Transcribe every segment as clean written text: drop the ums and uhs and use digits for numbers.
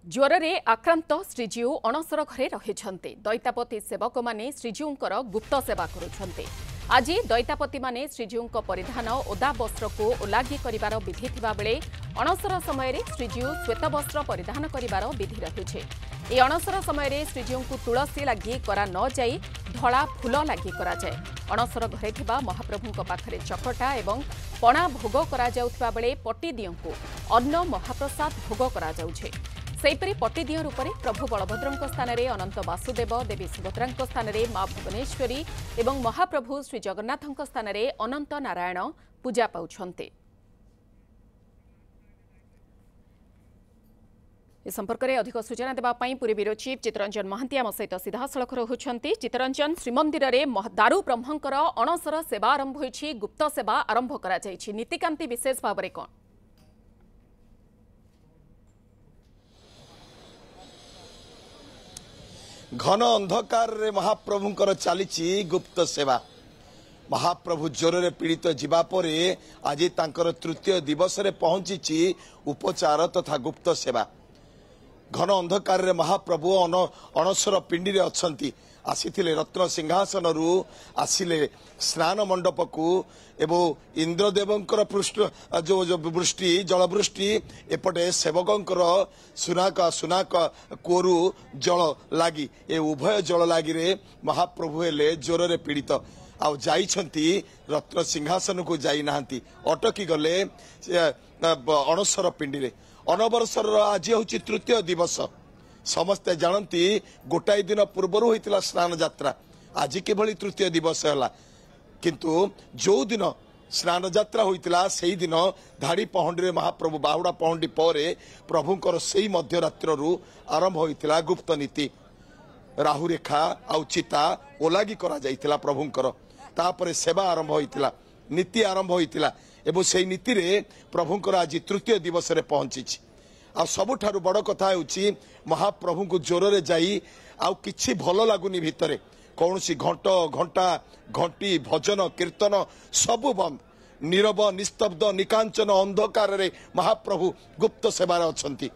ज्वर में आक्रांत श्रीजीउ अणसर घरे रही दैतापति सेवक माने श्रीजीउंकर गुप्त सेवा करुछन्ते। आज दैतापति माने श्रीजीउंक परिधान ओदा वस्त्र को ओलागी करिवार विधि थिबा बेले अणसर समय श्रीजीउ श्वेत वस्त्र परिधान करिवार विधि रहिछे। ए अणसर समय श्रीजीउंकु तुलसी लागी करा न जाई धला फूल लागी करा जाए। अणसर घरे थिबा महाप्रभुंक पाखरे चकटा एवं पणा भोग करा जाउथबा बेले पट्टीदियंकु अन्न महाप्रसाद भोग करा जाउछे। सेहीपरि पट्टीदिय रूप में प्रभु बलभद्र स्थान में अनंत वासुदेव, देवी सुभद्रा स्थान में मां भुवनेश्वरी एवं महाप्रभु श्री जगन्नाथ स्थान में अनंत नारायण पूजा पाउछन्ते। इस संपर्क में अधिक सूचना देवाई पुरी ब्यूरो चीफ चित्तरंजन महांती आम सहित सीधासलख रहुछन्ति। चित्तरंजन, श्रीमंदिर में दारू ब्रह्मंकर अणसर सेवा आरंभ होईछि, गुप्त सेवा आरंभ करा जाईछि, नीतिकांति विशेष भाव में कौन? घन अंधकार रे महाप्रभुंकर चली गुप्त सेवा। महाप्रभु ज्वर रे पीड़ित जीवा परे आज तांकर तृतीय दिवस रे पहुंची उपचार तथा गुप्त सेवा। घन अंधकार रे महाप्रभु अणसर पिंडी रे अछंती। आसीथिले रत्न सिंहासन रु आसिले स्नान मंडप को एवं इंद्रदेवंकर पृष्ठ जो वृष्टि जलवृष्टि एपटे सेवकंकर सुनाक कोरु जल लागी ए उभय जल लागी रे महाप्रभु हेले ज्वर रे पीड़ित आउ जाइछंती रत्न सिंहासन को जाई नाहंती, अटकी गले अणसर पिंडी रे। अनवरसर आज होची तृतीय दिवस। समस्ते जानती गोटाई दिन पूर्वर होइतिला स्नान यात्रा, आज किभली तृतीय दिवस है। किंतु जो दिन स्नान यात्रा होइतिला सेही दिन धाड़ी पहंडी महाप्रभु बाहुड़ा पहंडी परे प्रभुंकर सेही मध्यरात्र रु आरंभ होइतिला गुप्त नीति। राहुरेखा आउ चिता ओलागी करा जाइतिला प्रभुंकर। तापरे सेवा आरंभ होइतिला, नीति आरंभ होइतिला एवं सेही नीति रे प्रभुंकर आज तृतीय दिवस रे पहुंची। आ सबुठारु बड़ कथा होउची महाप्रभु को ज्वर रे जाई आउ किछि भल लागुनी भितरे कौनसी घंट घंटा घंटी भजन कीर्तन सबु बंद, नीरव निस्तब्ध निकांचन अंधकार रे महाप्रभु गुप्त सेवार अछंती।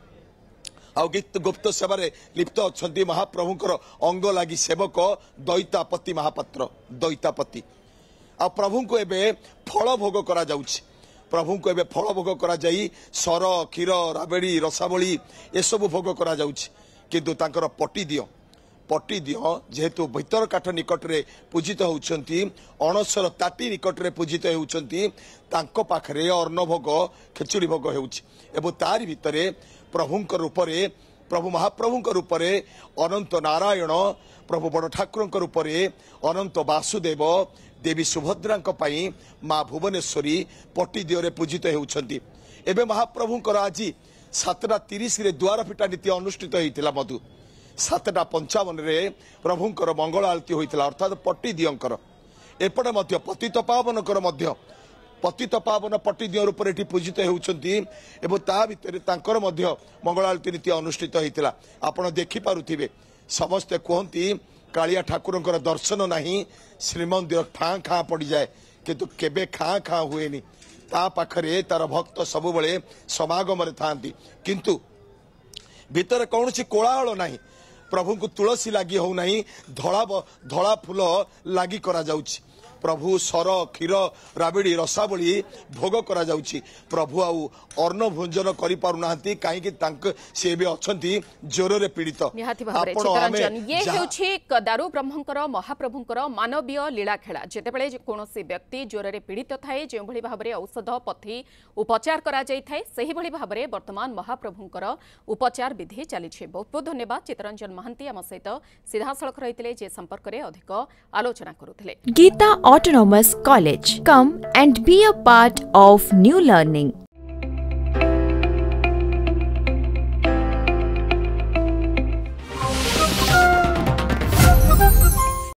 आउ गुप्त सेवार लिप्त अछंती महाप्रभुंकर अंग लागी सेवक दैतापति महापात्र दैतापति। आ प्रभु को एबे फल भोग करा जाउछि। प्रभु को एबे फल भोग करा जाई सर क्षीर राबेड़ी रसावली ए सब भोग करा जाउछि। किंतु तांकर पट्टीदिय जेहेतु भीतर काठ निकट रे पूजित होउछंती, अणसर ताटी निकट रे पूजित होउछंती, तांको पाखरे अन्न भोग खेचुड़ी भोग होउछि एवं तारि भितरे प्रभुंकर रूपरे प्रभु महाप्रभुंकर रूपरे अनंत नारायण, प्रभु बड़ ठाकुरंकर रूपरे अनंत वासुदेव, देवी सुभद्रा मां भुवनेश्वरी पट्टीदिय पूजित होउछंती। एबे महाप्रभुंकर आज 7:30 रे द्वार फिटा नीति अनुष्ठित होइतिला। मधु 7:55 रे प्रभुंकर मंगल आरती होइतिला, अर्थात पट्टीदियंकर। एपटे मध्य पतित पावनकर मध्य पतित पावन पट्टीदिय रूप रे पूजित होउछंती एवं ता भितरे तांकर मध्य मंगल आरती नीति अनुष्ठित होइतिला। आपण देखि पारुथिबे समस्ते कहती कालिया ठाकुरंकर दर्शन नहीं, श्रीमंदिर खाँ खाँ पड़ जाए किंतु केबे खाँ खाँ हुएनी। ता पाखरे तार भक्त सबु बळे समागम रे थांती, किंतु भीतर कौन सी कोलाहल नहीं। प्रभु को तुलसी लागी हो नहीं, धला फूल लागी करा जाउछि। प्रभु सर क्षीर राबेड़ी रसावली भोग करा जाउछि। प्रभु आउ अन्न भोजन करि पारु नाहंती काहेकि तांक से भी अछंती ज्वर रे पीड़ित। ये हेउछि दारू ब्रह्मंकर महाप्रभुंकर मानवीय लीला खेला। जेतेबेले कोनोसी व्यक्ति ज्वर रे पीड़ित थाए जे भली भाबरे औषध पथी उपचार करा जाई थाए सेही भली भाबरे वर्तमान महाप्रभुंकर उपचार विधि चली छे। बहुत बहुत धन्यवाद चित्तरंजन महांती आम सहित सीधासलख रहितिले जे संपर्क रे अधिक आलोचना करुथिले। Geeta Autonomous College. Come and be a part of new learning.